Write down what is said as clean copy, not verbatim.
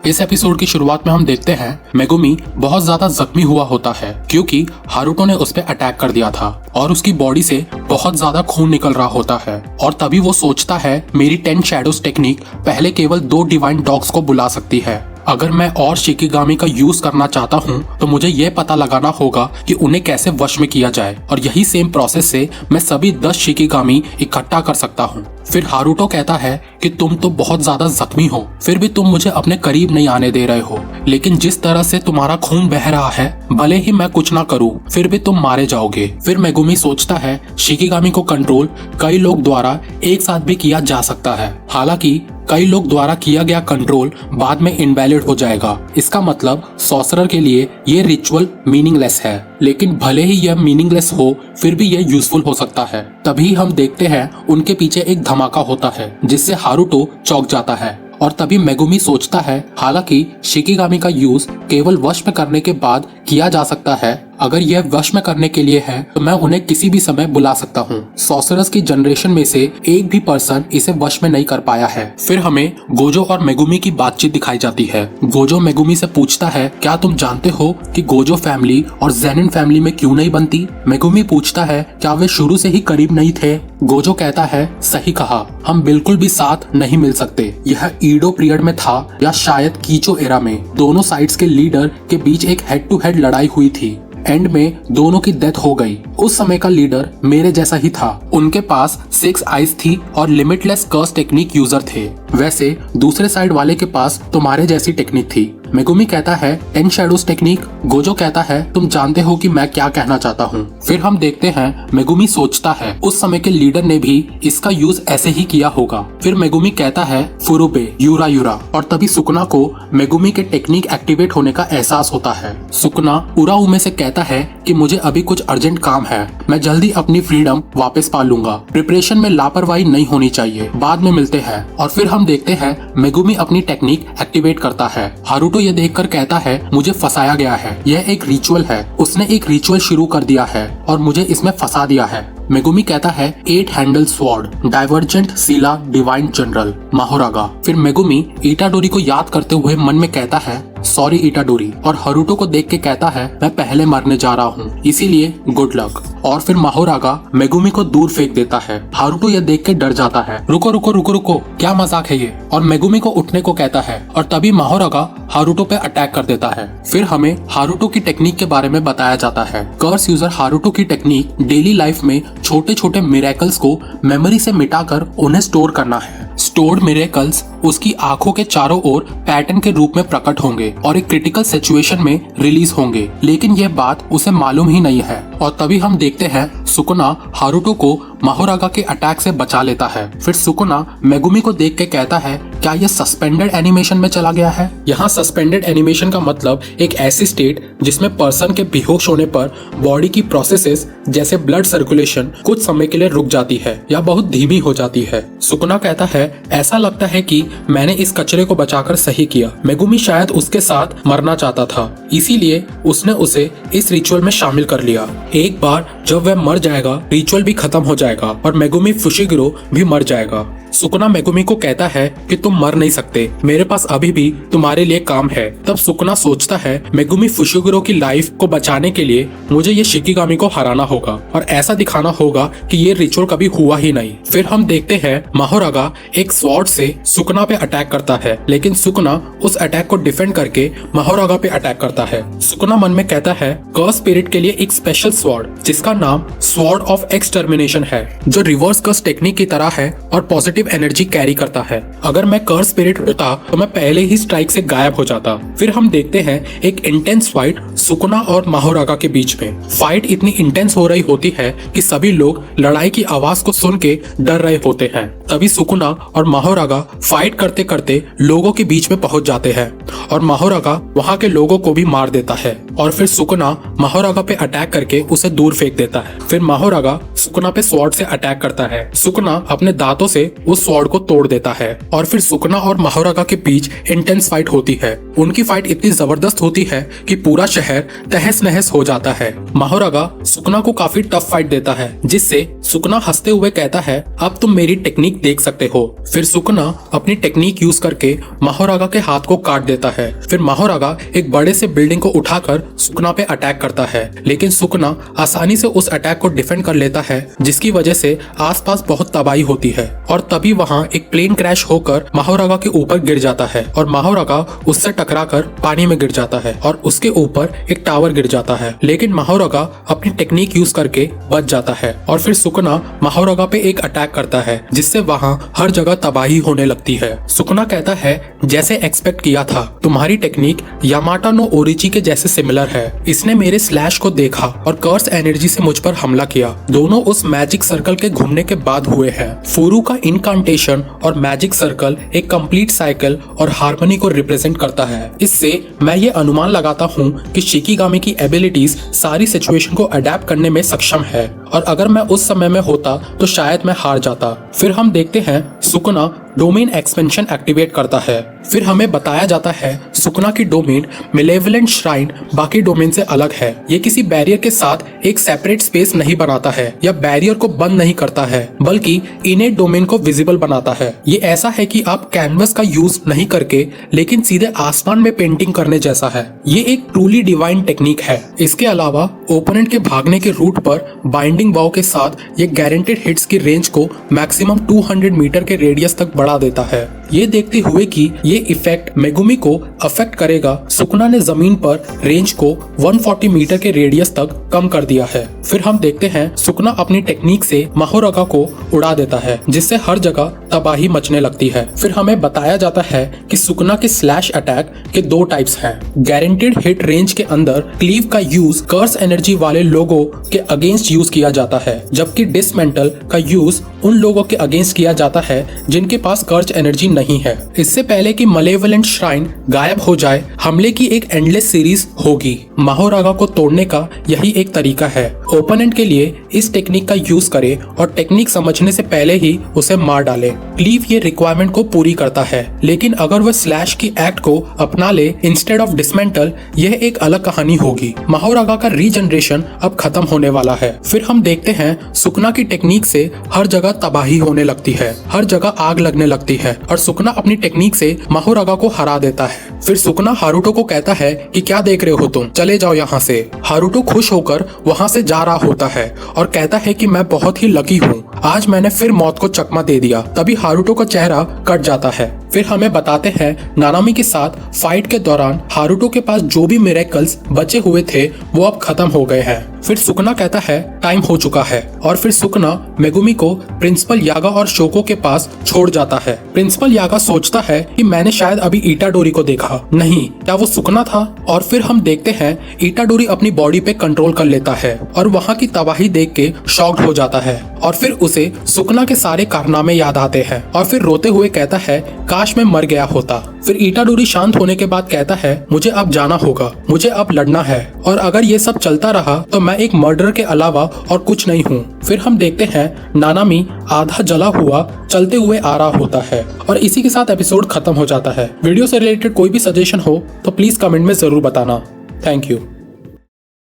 इस एपिसोड की शुरुआत में हम देखते हैं मेगुमी बहुत ज्यादा जख्मी हुआ होता है क्योंकि हारुतो ने उस पर अटैक कर दिया था और उसकी बॉडी से बहुत ज्यादा खून निकल रहा होता है। और तभी वो सोचता है मेरी 10 शैडोज टेक्निक पहले केवल 2 डिवाइन डॉग्स को बुला सकती है। अगर मैं और शिकिगामी का यूज करना चाहता हूँ तो मुझे ये पता लगाना होगा कि उन्हें कैसे वश में किया जाए और यही सेम प्रोसेस से मैं सभी 10 शिकिगामी इकट्ठा कर सकता हूँ। फिर हारुतो कहता है कि तुम तो बहुत ज्यादा जख्मी हो, फिर भी तुम मुझे अपने करीब नहीं आने दे रहे हो, लेकिन जिस तरह से तुम्हारा खून बह रहा है भले ही मैं कुछ ना करूं फिर भी तुम मारे जाओगे। फिर मेगुमी सोचता है शिकिगामी को कंट्रोल कई लोग द्वारा एक साथ भी किया जा सकता है, हालांकि कई लोग द्वारा किया गया कंट्रोल बाद में इनवैलिड हो जाएगा। इसका मतलब सॉर्सरर के लिए ये रिचुअल मीनिंगलेस है, लेकिन भले ही यह मीनिंगलेस हो फिर भी यह यूजफुल हो सकता है। तभी हम देखते हैं उनके पीछे एक धमाका होता है जिससे हारुतो चौंक जाता है और तभी मेगुमी सोचता है हालांकि शिकिगामी का यूज केवल वश में करने के बाद किया जा सकता है, अगर यह वश में करने के लिए है तो मैं उन्हें किसी भी समय बुला सकता हूँ। सॉर्सरर्स की जनरेशन में से एक भी पर्सन इसे वश में नहीं कर पाया है। फिर हमें गोजो और मेगुमी की बातचीत दिखाई जाती है। गोजो मेगुमी से पूछता है क्या तुम जानते हो कि गोजो फैमिली और जेनिन फैमिली में क्यों नहीं बनती। मेगुमी पूछता है क्या वे शुरू से ही करीब नहीं थे। गोजो कहता है सही कहा, हम बिल्कुल भी साथ नहीं मिल सकते। यह ईडो पीरियड में था या शायद कीचो एरा में। दोनों साइड्स के लीडर के बीच एक हेड टू हेड लड़ाई हुई थी। एंड में दोनों की डेथ हो गई। उस समय का लीडर मेरे जैसा ही था। उनके पास 6 आइज थी और लिमिटलेस कर्स टेक्निक यूजर थे। वैसे दूसरे साइड वाले के पास तुम्हारे जैसी टेक्निक थी। मेगुमी कहता है 10 शैडोज टेक्निक। गोजो कहता है तुम जानते हो कि मैं क्या कहना चाहता हूँ। फिर हम देखते हैं मेगुमी सोचता है उस समय के लीडर ने भी इसका यूज ऐसे ही किया होगा। फिर मेगुमी कहता है फुरुबे यूरा यूरा और तभी सुकुना को मेगुमी के टेक्निक एक्टिवेट होने का एहसास होता है। सुकुना उराउमे से कहता है कि मुझे अभी कुछ अर्जेंट काम है, मैं जल्दी अपनी फ्रीडम वापस पा लूंगा। प्रिपरेशन में लापरवाही नहीं होनी चाहिए, बाद में मिलते हैं। और फिर हम देखते हैं मेगुमी अपनी टेक्निक एक्टिवेट करता है। हारुतो ये देखकर कहता है मुझे फंसाया गया है, यह एक रिचुअल है। उसने एक रिचुअल शुरू कर दिया है और मुझे इसमें फंसा दिया है। मेगुमी कहता है 8 हैंडल स्वॉर्ड डाइवर्जेंट सीला डिवाइन जनरल माहोरागा। फिर मेगुमी इटाडोरी को याद करते हुए मन में कहता है सॉरी इटाडोरी और हारुतो को देख के कहता है मैं पहले मरने जा रहा हूँ, इसीलिए गुड लक। और फिर माहोरागा मेगुमी को दूर फेंक देता है। हारुतो यह देख के डर जाता है। रुको रुको रुको रुको, क्या मजाक है ये, और मेगुमी को उठने को कहता है और तभी माहोरागा हारुतो पे अटैक कर देता है। फिर हमें हारुतो की टेक्निक के बारे में बताया जाता है। कर्स यूजर हारुतो की टेक्निक डेली लाइफ में छोटे छोटे मिरेकल्स को मेमोरी से मिटाकर उन्हें स्टोर करना है। स्टोर्ड मिरेकल्स उसकी आंखों के चारों ओर पैटर्न के रूप में प्रकट होंगे और एक क्रिटिकल सिचुएशन में रिलीज होंगे, लेकिन यह बात उसे मालूम ही नहीं है। और तभी हम देखते हैं सुकुना हारुतो को माहोरागा के अटैक से बचा लेता है। फिर सुकुना मेगुमी को देख के कहता है क्या यह सस्पेंडेड एनिमेशन में चला गया है। यहाँ सस्पेंडेड एनिमेशन का मतलब एक ऐसी स्टेट जिसमें पर्सन के बेहोश होने पर बॉडी की प्रोसेसेस जैसे ब्लड सर्कुलेशन कुछ समय के लिए रुक जाती है या बहुत धीमी हो जाती है। सुकुना कहता है ऐसा लगता है कि मैंने इस कचरे को बचाकर सही किया। मेगुमी शायद उसके साथ मरना चाहता था, इसीलिए उसने उसे इस रिचुअल में शामिल कर लिया। एक बार जब वह मर जाएगा रिचुअल भी खत्म हो जाएगा और मेगुमी फुशिगिरो भी मर जाएगा। सुकुना मेगुमी को कहता है कि तुम मर नहीं सकते, मेरे पास अभी भी तुम्हारे लिए काम है। तब सुकुना सोचता है मेगुमी फुशिगिरो की लाइफ को बचाने के लिए मुझे ये शिकिगामी को हराना होगा और ऐसा दिखाना होगा कि ये रिचुअल कभी हुआ ही नहीं। फिर हम देखते हैं माहोरागा एक स्वॉर्ड से सुकुना पे अटैक करता है, लेकिन सुकुना उस अटैक को डिफेंड करके माहोरागा पे अटैक करता है। सुकुना मन में कहता है कर्स स्पिरिट के लिए एक स्पेशल स्वॉर्ड जिसका नाम स्वॉर्ड ऑफ एक्सटर्मिनेशन है, जो रिवर्स कर्स टेक्निक की तरह है और पॉजिटिव एनर्जी कैरी करता है। अगर मैं कर्स स्पिरिट होता तो मैं पहले ही स्ट्राइक से गायब हो जाता। फिर हम देखते हैं एक इंटेंस फाइट सुकुना और माहोरागा के बीच में। फाइट इतनी इंटेंस हो रही होती है कि सभी लोग लड़ाई की आवाज को सुन के डर रहे होते हैं। तभी सुकुना और माहोरागा फाइट करते करते लोगों के बीच में पहुंच जाते हैं और माहोरागा वहां के लोगों को भी मार देता है। और फिर सुकुना माहोरागा पे अटैक करके उसे दूर फेंक देता है। फिर माहोरागा सुकुना पे स्वॉर्ड से अटैक करता है। सुकुना अपने दांतों से उस स्वॉर्ड को तोड़ देता है और फिर सुकुना और माहोरागा के बीच इंटेंस फाइट होती है। उनकी फाइट इतनी जबरदस्त होती है कि पूरा शहर तहस नहस हो जाता है। माहोरागा सुकना को काफी टफ फाइट देता है, जिससे सुकना हंसते हुए कहता है अब तुम मेरी टेक्निक देख सकते हो। फिर सुकना अपनी टेक्निक यूज करके माहोरागा के हाथ को काट देता है। फिर माहोरागा एक बड़े से बिल्डिंग को उठाकर सुकना पे अटैक करता है, लेकिन सुकना आसानी से उस अटैक को डिफेंड कर लेता है, जिसकी वजह से आसपास बहुत तबाही होती है। और तभी वहाँ एक प्लेन क्रैश होकर माहोरागा के ऊपर गिर जाता है और माहोरागा उससे टकराकर पानी में गिर जाता है और उसके ऊपर एक टावर गिर जाता है, लेकिन माहोरागा अपनी टेक्निक यूज करके बच जाता है। और फिर सुकना माहोरागा पे एक अटैक करता है, जिससे वहाँ हर जगह तबाही होने लगती है। सुकना कहता है जैसे एक्सपेक्ट किया था, तुम्हारी टेक्निक यामाटा नो ओरिची के जैसे सिमिलर है। इसने मेरे स्लैश को देखा और कर्स एनर्जी से मुझ पर हमला किया। दोनों उस मैजिक सर्कल के घूमने के बाद हुए हैं। फुरू का इनकांटेशन और मैजिक सर्कल एक कंप्लीट साइकिल और हार्मनी को रिप्रेजेंट करता है। इससे मैं ये अनुमान लगाता हूँ कि शिकिगामी की एबिलिटीज सारी सिचुएशन को अडेप्ट करने में सक्षम है, और अगर मैं उस समय में होता तो शायद मैं हार जाता। फिर हम देखते हैं सुकना डोमेन एक्सपेंशन एक्टिवेट करता है। फिर हमें बताया जाता है सुकना की डोमेन मिलेवलेंट श्राइन बाकी डोमेन से अलग है। ये किसी बैरियर के साथ एक सेपरेट स्पेस नहीं बनाता है या बैरियर को बंद नहीं करता है, बल्कि इनेट डोमेन को विजिबल बनाता है। ये ऐसा है कि आप कैनवस का यूज नहीं करके लेकिन सीधे आसमान में पेंटिंग करने जैसा है। ये एक ट्रूली डिवाइन टेक्निक है। इसके अलावा ओपोनेंट के भागने के रूट पर बाइंडिंग वाव के साथ ये गारंटेड हिट्स की रेंज को मैक्सिमम 200 मीटर के रेडियस तक बढ़ा देता है। ये देखते हुए कि ये इफेक्ट मेगुमी को अफेक्ट करेगा, सुकना ने जमीन पर रेंज को 140 मीटर के रेडियस तक कम कर दिया है। फिर हम देखते हैं सुकना अपनी टेक्निक से माहोरागा को उड़ा देता है, जिससे हर जगह तबाही मचने लगती है। फिर हमें बताया जाता है कि सुकना के स्लैश अटैक के 2 टाइप्स हैं। गारंटेड हिट रेंज के अंदर क्लीव का यूज कर्स एनर्जी वाले लोगों के अगेंस्ट यूज किया जाता है, जबकि डिसमेंटल का यूज उन लोगों के अगेंस्ट किया जाता है जिनके पास कर्स एनर्जी नहीं है। इससे पहले कि मलेवलेंट श्राइन गायब हो जाए, हमले की एक एंडलेस सीरीज होगी। माहोरागा को तोड़ने का यही एक तरीका है। ओपोनेंट के लिए इस टेक्निक का यूज करें और टेक्निक समझने से पहले ही उसे मार डाले। क्लीव ये रिक्वायरमेंट को पूरी करता है, लेकिन अगर वह स्लैश की एक्ट को अपना ले इंस्टेड ऑफ डिसमेंटल, यह एक अलग कहानी होगी। माहोरागा का रीजनरेशन अब खत्म होने वाला है। फिर हम देखते हैं सुकना की टेक्निक से हर जगह तबाही होने लगती है, हर जगह आग लगने लगती है और सुकना अपनी टेक्निक से माहोरागा को हरा देता है। फिर सुकना हारुतो को कहता है कि क्या देख रहे हो तुम, चले जाओ यहाँ से। हारुतो खुश होकर वहाँ से जा रहा होता है और कहता है कि मैं बहुत ही लकी हूँ, आज मैंने फिर मौत को चकमा दे दिया। तभी हारुतो का चेहरा कट जाता है। फिर हमें बताते हैं नानामी के साथ फाइट के दौरान हारुतो के पास जो भी मिरेकल्स बचे हुए थे वो अब खत्म हो गए हैं। फिर सुकना कहता है टाइम हो चुका है, और फिर सुकना मेगुमी को प्रिंसिपल यागा और शोको के पास छोड़ जाता है। प्रिंसिपल यागा सोचता है कि मैंने शायद अभी इटाडोरी को देखा, नहीं क्या वो सुकना था? और फिर हम देखते हैं इटाडोरी अपनी बॉडी पे कंट्रोल कर लेता है और वहाँ की तबाही देख के शॉक्ड हो जाता है, और फिर उसे सुकना के सारे कारनामे याद आते हैं और फिर रोते हुए कहता है काश मैं मर गया होता। फिर इटाडोरी शांत होने के बाद कहता है मुझे अब जाना होगा, मुझे अब लड़ना है, और अगर ये सब चलता रहा तो मैं एक मर्डर के अलावा और कुछ नहीं हूँ। फिर हम देखते हैं नानामी आधा जला हुआ चलते हुए आ रहा होता है, और इसी के साथ एपिसोड खत्म हो जाता है। वीडियो से रिलेटेड कोई भी सजेशन हो तो प्लीज कमेंट में जरूर बताना। Thank you.